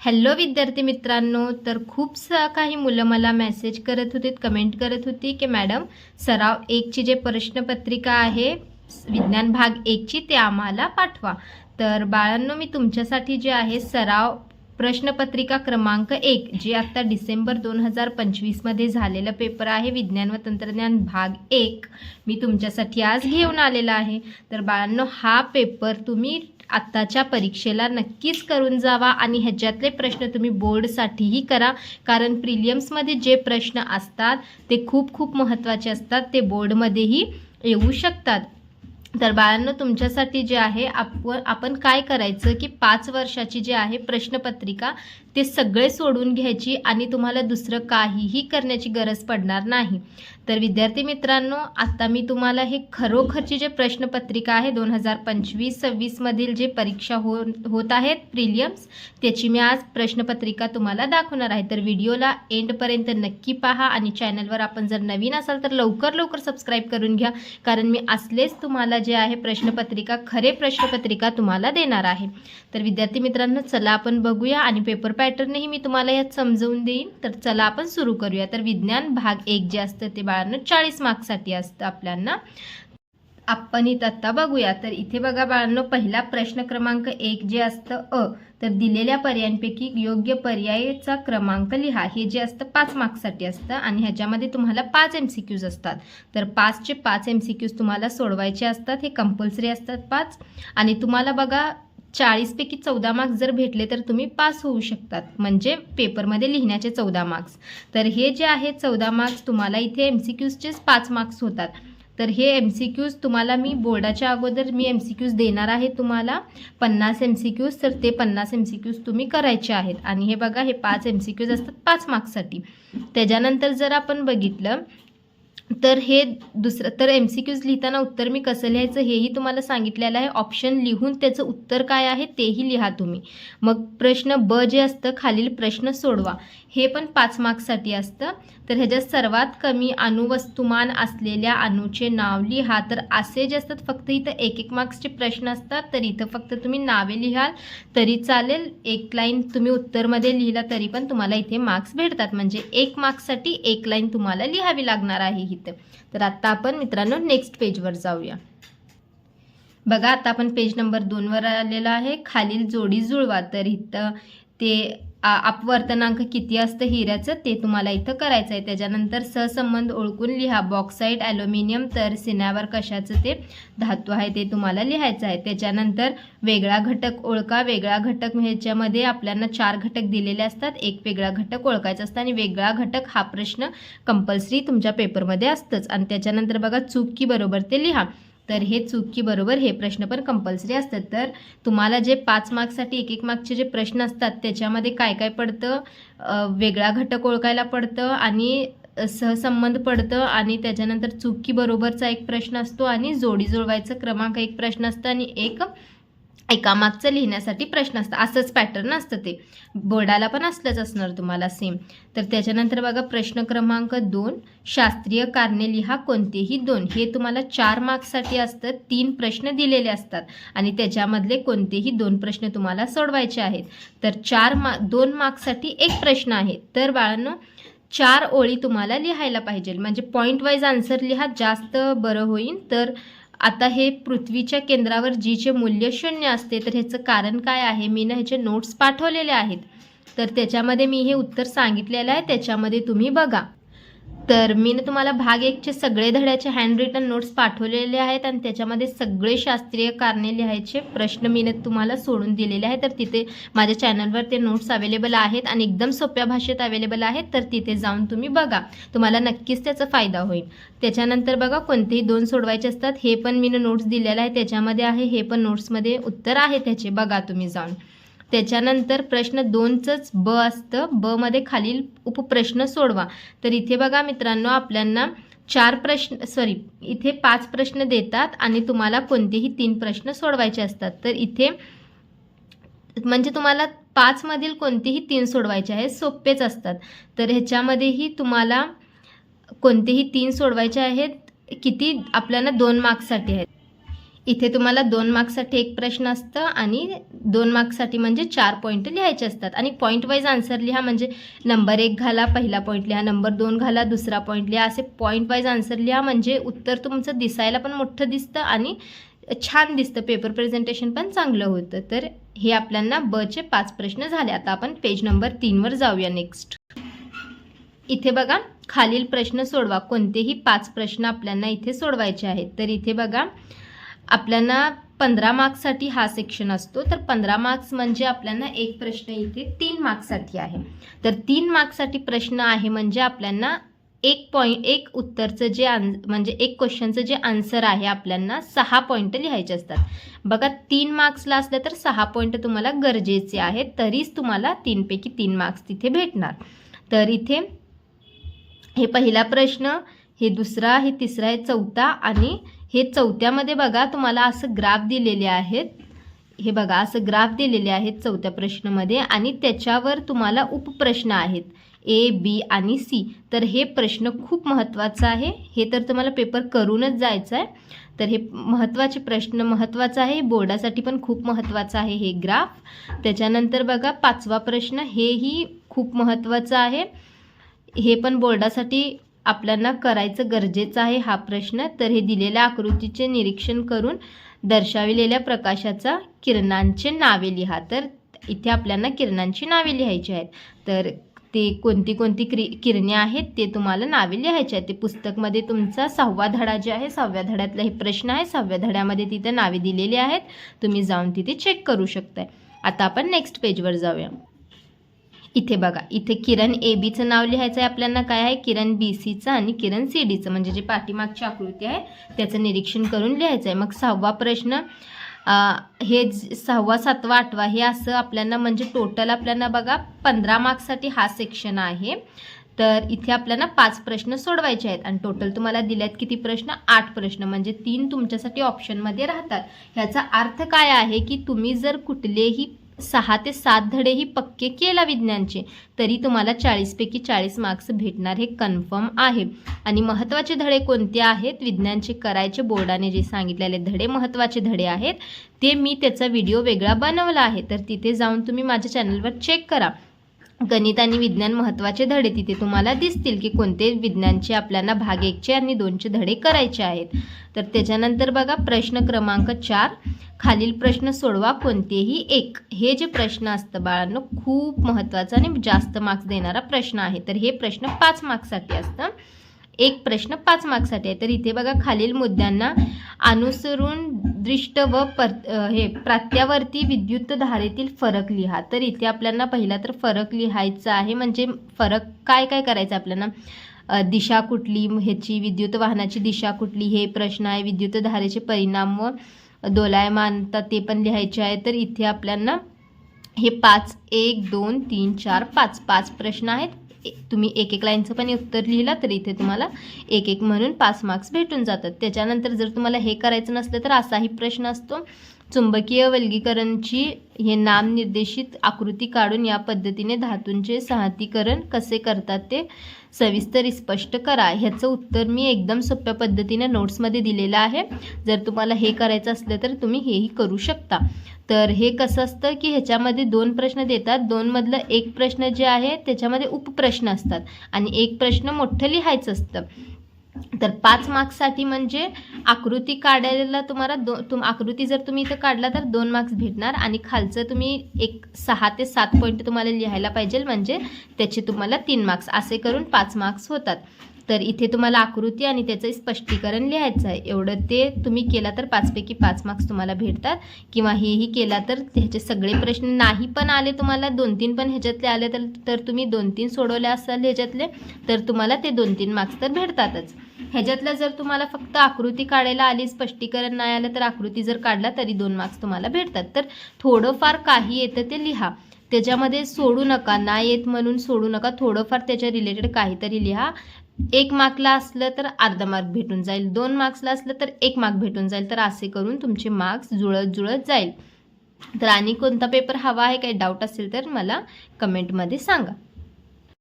Hello विद्यार्थी मित्रांनो, तर खूप काही मुलं मला मेसेज करत होते, कमेंट करत होती की मॅडम सराव 1 ची जे प्रश्नपत्रिका आहे विज्ञान भाग 1 ची ते आम्हाला पाठवा। तर बाळांनो, मी तुमच्यासाठी जे आहे सराव प्रश्नपत्रिका क्रमांक 1 जी आता डिसेंबर 2025 मध्ये झालेला पेपर आहे विज्ञान व तंत्रज्ञान भाग 1 मी तुमच्यासाठी आज घेऊन आलेला आहे। तर बाळांनो, हा पेपर तुम्ही आत्ताच्या परीक्षेला नक्कीच करून जावा आणि ह्याच्यातले प्रश्न तुम्ही बोर्डसाठीही करा, कारण प्रिलियम्समध्ये जे प्रश्न असतात ते खूप महत्त्वाचे असतात, ते बोर्डमध्येही येऊ शकतात। तर बाळांनो, तुमच्यासाठी जे आहे आपण काय करायचं की 5 वर्षाची जे आहे प्रश्नपत्रिका ते सगळे सोडून घ्यायची आणि तुम्हाला दुसरं काहीही करण्याची गरज पडणार नाही। तर विद्यार्थी मित्रांनो, आता मी तुम्हाला हे खरोखरची जे प्रश्नपत्रिका आहे 2025-26 मधील जे परीक्षा होत आहेत प्रिलियम्स, त्याची मी आज प्रश्नपत्रिका तुम्हाला दाखवणार आहे। तर व्हिडिओला एंडपर्यंत नक्की पहा आणि चॅनलवर आपण जर नवीन असाल तर लवकर सबस्क्राईब करून घ्या, कारण मी असलेच तुम्हाला जे आहे प्रश्नपत्रिका खरे प्रश्नपत्रिका तुम्हाला देणार आहे। तर विद्यार्थी मित्रांनो, चला आपण बघूया आणि पेपर पॅटर्नही मी तुम्हाला यात समजावून देईन। तर चला आपण सुरू करूया। तर विज्ञान भाग 1 जे असतं ते बाळांनो 40 मार्क्ससाठी असतं आपल्याला। आपण इथं आता बघूया। तर इथे बघा बाळांनो, पहिला प्रश्न क्रमांक 1 जे असतं अ, तर दिलेल्या पर्यायांपैकी योग्य पर्यायाचा क्रमांक लिहा। हे जे असतं 5 मार्क्ससाठी असतं आणि ह्याच्यामध्ये तुम्हाला 5 MCQs असतात। तर 5 चे 5 MCQs तुम्हाला सोडवायचे असतात, हे कंपल्सरी असतात 5। आणि तुम्हाला बघा 40 पैकी 14 मार्क्स जर भेटले तर तुम्ही पास होऊ शकतात, म्हणजे पेपरमध्ये लिहिण्याचे 14 मार्क्स। तर हे जे आहे 14 मार्क्स तुम्हाला इथे MCQsचेच 5 मार्क्स होतात। तर हे MCQs तुम्हाला मी बोर्डाच्या अगोदर मी MCQs देणार आहे तुम्हाला 50 MCQs, तर ते 50 MCQs तुम्ही करायचे आहेत। आणि हे बघा, हे 5 MCQs असतात 5 मार्क्ससाठी। त्याच्यानंतर जर आपण बघितलं तर हे दुसरं, तर MCQs लिहिताना उत्तर मी कसं लिहायचं हेही तुम्हाला सांगितलेलं आहे। ऑप्शन लिहून त्याचं उत्तर काय आहे तेही लिहा तुम्ही। मग प्रश्न ब जे असतं खालील प्रश्न सोडवा, हे पण 5 मार्क्ससाठी असतं। तर ह्याच्यात सर्वात कमी अणुवस्तुमान असलेल्या अणूचे नाव लिहा। तर असे जे असतात फक्त इथं 1 मार्क्सचे प्रश्न असतात, तर इथं फक्त तुम्ही नावे लिहाल तरी चालेल। 1 लाईन तुम्ही उत्तरमध्ये लिहिला तरी पण तुम्हाला इथे मार्क्स भेटतात, म्हणजे 1 मार्क्ससाठी 1 लाईन तुम्हाला लिहावी लागणार आहे इथं। तर आता आपण मित्रांनो नेक्स्ट पेजवर जाऊया। बघा, आता आपण पेज नंबर 2 वर आलेला आहे। खालील जोडी जुळवा। तर इथं ते अपवर्तनांक किती असतं हिऱ्याचं ते तुम्हाला इथं करायचं आहे। त्याच्यानंतर सहसंबंध ओळखून लिहा। बॉक्साईट, ॲल्युमिनियम, तर सिन्यावर कशाचं ते धातू आहे ते तुम्हाला लिहायचं आहे। त्याच्यानंतर वेगळा घटक ओळखा। वेगळा घटक ह्याच्यामध्ये आपल्याला 4 घटक दिलेले असतात, एक वेगळा घटक ओळखायचा असतं आणि वेगळा घटक हा प्रश्न कंपल्सरी तुमच्या पेपरमध्ये असतंच। आणि त्याच्यानंतर बघा, चूक की बरोबर ते लिहा। तर हे चूक की बरोबर हे प्रश्न पण कंपल्सरी असतात। तर तुम्हाला जे 5 मार्क्ससाठी 1 मार्क्सचे जे प्रश्न असतात त्याच्यामध्ये काय पडतं, वेगळा घटक ओळखायला पडतं आणि सहसंबंध पडतं आणि त्याच्यानंतर चूक की बरोबरचा एक प्रश्न असतो आणि जोडी जुळवायचा क्रमांक एक प्रश्न असतं आणि एका मागचं लिहिण्यासाठी प्रश्न असतं। असंच पॅटर्न असतं, ते बोर्डाला पण असलंच असणार तुम्हाला सेम। तर त्याच्यानंतर बघा, प्रश्न क्रमांक 2 शास्त्रीय कारणे लिहा, कोणतेही 2। हे तुम्हाला 4 मार्क्ससाठी असतं, 3 प्रश्न दिलेले असतात आणि त्याच्यामधले कोणतेही 2 प्रश्न तुम्हाला सोडवायचे आहेत। तर 2 मार्क्ससाठी 1 प्रश्न आहे। तर बाळांनो, 4 ओळी तुम्हाला लिहायला पाहिजे, म्हणजे पॉईंट वाईज आन्सर लिहा, जास्त बरं होईल। तर आता हे पृथ्वीच्या केंद्रावर जीचे मूल्य 0 असते, तर ह्याचं कारण काय आहे, मी ना ह्याचे नोट्स पाठवलेले आहेत, तर त्याच्यामध्ये मी हे उत्तर सांगितलेलं आहे, त्याच्यामध्ये तुम्ही बघा। तर मी ना तुम्हाला भाग 1 चे सगळे धड्याचे हँड रिटन नोट्स पाठवलेले आहेत आणि त्याच्यामध्ये सगळे शास्त्रीय कारणे लिहायचे प्रश्न मी ना तुम्हाला सोडून दिलेले आहेत। तर तिथे माझ्या चॅनलवर ते नोट्स अवेलेबल आहेत आणि एकदम सोप्या भाषेत अवेलेबल आहेत, तर तिथे जाऊन तुम्ही बघा, तुम्हाला नक्कीच त्याचा फायदा होईल। त्याच्यानंतर बघा, कोणतेही 2 सोडवायचे असतात, हे पण मी नोट्स दिलेले आहे त्याच्यामध्ये आहे, हे पण नोट्समध्ये उत्तर आहे त्याचे, बघा तुम्ही जाऊन। त्याच्यानंतर प्रश्न 2च ब असतं, ब मध्ये खालील उपप्रश्न सोडवा। तर इथे बघा मित्रांनो, आपल्याला 5 प्रश्न देतात आणि तुम्हाला कोणतेही 3 प्रश्न सोडवायचे असतात। तर इथे म्हणजे तुम्हाला 5 मधील कोणतेही 3 सोडवायचे आहेत, सोपेच असतात। तर ह्याच्यामध्येही तुम्हाला कोणतेही 3 सोडवायचे आहेत, किती आपल्याला 2 मार्क्ससाठी आहेत। इथे तुम्हाला 2 मार्क्ससाठी एक प्रश्न असतं आणि 2 मार्क्ससाठी म्हणजे 4 पॉईंट लिहायचे असतात आणि पॉईंट वाईज आन्सर लिहा. म्हणजे नंबर 1 घाला, पहिला पॉईंट लिहा, नंबर 2 घाला, दुसरा पॉईंट लिहा, असे पॉईंट वाईज आन्सर लिहा. म्हणजे उत्तर तुमचं दिसायला पण मोठं दिसतं आणि छान दिसतं, पेपर प्रेझेंटेशन पण चांगलं होतं. तर हे आपल्याला बचे 5 प्रश्न झाले. आता आपण पेज नंबर 3 वर जाऊया. नेक्स्ट इथे बघा, खालील प्रश्न सोडवा. कोणतेही 5 प्रश्न आपल्याला इथे सोडवायचे आहेत. तर इथे बघा, आपल्याला 15 मार्क्ससाठी हा सेक्शन असतो. तर 15 मार्क्स म्हणजे आपल्याला एक प्रश्न इथे 3 मार्क्ससाठी आहे. तर 3 मार्क्ससाठी प्रश्न आहे म्हणजे आपल्याला एक उत्तरचं जे म्हणजे एक क्वेश्चनचं जे आन्सर आहे आपल्याला 6 पॉईंट लिहायचे असतात. बघा, 3 मार्क्सला असलं तर 6 पॉईंट तुम्हाला गरजेचे आहेत, तरीच तुम्हाला 3 पैकी 3 मार्क्स तिथे भेटणार. तर इथे हे पहिला प्रश्न, हे दुसरा, हे तिसरा, हे चौथा आणि हे चौथ्यामध्ये बघा तुम्हाला असं ग्राफ दिलेले आहेत. हे बघा, असं ग्राफ दिलेले आहेत चौथ्या प्रश्नामध्ये आणि त्याच्यावर तुम्हाला उपप्रश्न आहेत ए, बी आणि सी. तर हे प्रश्न खूप महत्त्वाचा आहे. हे तर तुम्हाला पेपर करूनच जायचं आहे. तर हे महत्त्वाचे प्रश्न महत्त्वाचं आहे, बोर्डासाठी पण खूप महत्त्वाचं आहे हे ग्राफ. त्याच्यानंतर बघा 5वा प्रश्न, हेही खूप महत्त्वाचं आहे. हे पण बोर्डासाठी आपल्याला करायचं गरजेचं आहे हा प्रश्न. तर हे दिलेल्या आकृतीचे निरीक्षण करून दर्शविलेल्या प्रकाशाचा किरणांचे नावे लिहा. तर इथे आपल्याला किरणांची नावे लिहायची आहेत. तर ते कोणती कोणती किरणे आहेत ते तुम्हाला नावे लिहायचे आहेत. ते पुस्तकमध्ये तुमचा 6वा धडा जे आहे, 6व्या धड्यातला हे प्रश्न आहे. 6व्या धड्यामध्ये तिथे नावे दिलेली आहेत, तुम्ही जाऊन तिथे चेक करू शकताय. आता आपण नेक्स्ट पेजवर जाऊया. इथे बघा, इथे किरण ए बीचं नाव लिहायचं आहे आपल्याला. काय आहे, किरण बी सीचं आणि किरण सी डीचं, म्हणजे जे पाठीमागची आकृती आहे त्याचं निरीक्षण करून लिहायचं आहे. मग 6वा प्रश्न, हे 6वा 7वा 8वा हे असं आपल्याला, म्हणजे टोटल आपल्याला बघा 15 मार्क्ससाठी हा सेक्शन आहे. तर इथे आपल्याला 5 प्रश्न सोडवायचे आहेत आणि टोटल तुम्हाला दिल्यात किती प्रश्न, 8 प्रश्न. म्हणजे 3 तुमच्यासाठी ऑप्शनमध्ये राहतात. ह्याचा अर्थ काय आहे की तुम्ही जर कुठलेही 6 ते 7 धडेही पक्के केला विज्ञानचे, तरी तुम्हाला 40 पैकी 40 मार्क्स भेटणार, हे कन्फर्म आहे. आणि महत्त्वाचे धडे कोणते आहेत विज्ञानचे करायचे, बोर्डाने जे सांगितलेले धडे महत्त्वाचे धडे आहेत ते मी त्याचा व्हिडिओ वेगळा बनवला आहे. तर तिथे जाऊन तुम्ही माझ्या चॅनलवर चेक करा. गणित आणि विज्ञान महत्त्वाचे धडे तिथे तुम्हाला दिसतील की कोणते विज्ञानचे आपल्याला भाग 1चे आणि 2चे धडे करायचे आहेत. तर त्याच्यानंतर बघा प्रश्न क्रमांक 4, खालील प्रश्न सोडवा कोणतेही एक. हे जे प्रश्न असतं बाळांनो, खूप महत्त्वाचा आणि जास्त मार्क्स देणारा प्रश्न आहे. तर हे प्रश्न 5 मार्क्ससाठी असतं. एक प्रश्न 5 मार्क्ससाठी आहे. तर इथे बघा, खालील मुद्द्यांना अनुसरून दृष्ट व प्रत्यावर्ती विद्युत धारेतील फरक लिहा. तर इथे आपल्याला पहिला तर फरक लिहायचा आहे. म्हणजे फरक काय काय करायचं आपल्याला, दिशा कुठली, ह्याची विद्युत वाहनाची दिशा कुठली, हे प्रश्न आहे. विद्युत धारेचे परिणाम व दोलायमानता ते पण लिहायचे आहे. तर इथे आपल्याला हे 5, 1 2 3 4 5 प्रश्न आहेत. तुम्ही एक लाईनचं पण उत्तर लिहिलं तर इथे तुम्हाला एक म्हणून 5 मार्क्स भेटून जातात. त्याच्यानंतर जर तुम्हाला हे करायचं नसलं तर असाही प्रश्न असतो, चुंबकीय वल्गीकरणची हे नामनिर्देशित आकृती काढून या पद्धतीने धातूंचे सहतीकरण कसे करतात ते सविस्तर स्पष्ट करा. ह्याचं उत्तर मी एकदम सोप्या पद्धतीने नोट्समध्ये दिलेलं आहे. जर तुम्हाला हे करायचं असलं तर तुम्ही हेही करू शकता. तर हे कसं असतं की ह्याच्यामध्ये 2 प्रश्न देतात. 2 मधलं एक प्रश्न जे आहे त्याच्यामध्ये उपप्रश्न असतात आणि एक प्रश्न मोठं लिहायचं असतं. तर 5 मार्क्ससाठी म्हणजे आकृती काढायला तुम्हाला आकृती जर तुम्ही इथं काढला तर 2 मार्क्स भेटणार आणि खालचं तुम्ही 6 ते 7 पॉईंट तुम्हाला लिहायला पाहिजे, म्हणजे त्याचे तुम्हाला 3 मार्क्स, असे करून 5 मार्क्स होतात. तर इथे तुम्हाला आकृती आणि त्याचं स्पष्टीकरण लिहायचं आहे. एवढं ते तुम्ही केला तर 5 पैकी 5 मार्क्स तुम्हाला भेटतात. किंवा हेही केला तर ह्याचे सगळे प्रश्न नाही पण आले तुम्हाला, 2-3 पण ह्याच्यातले आले तर तुम्ही 2-3 सोडवले असाल ह्याच्यातले, तर तुम्हाला ते 2-3 मार्क्स तर भेटतातच. ह्याच्यातलं जर तुम्हाला फक्त आकृती काढायला आली, स्पष्टीकरण नाही आलं, तर आकृती जर काढला तरी 2 मार्क्स तुम्हाला भेटतात. तर थोडंफार काही येतं ते लिहा, त्याच्यामध्ये सोडू नका, नाही येत म्हणून सोडू नका. थोडंफार त्याच्या रिलेटेड काहीतरी लिहा. 1 मार्कला असलं तर अर्धा मार्क भेटून जाईल, 2 मार्क्सला असलं तर 1 मार्क भेटून जाईल. तर असे करून तुमचे मार्क्स जुळत जाईल. तर आणि कोणता पेपर हवा आहे, काही डाऊट असेल तर मला कमेंटमध्ये सांगा.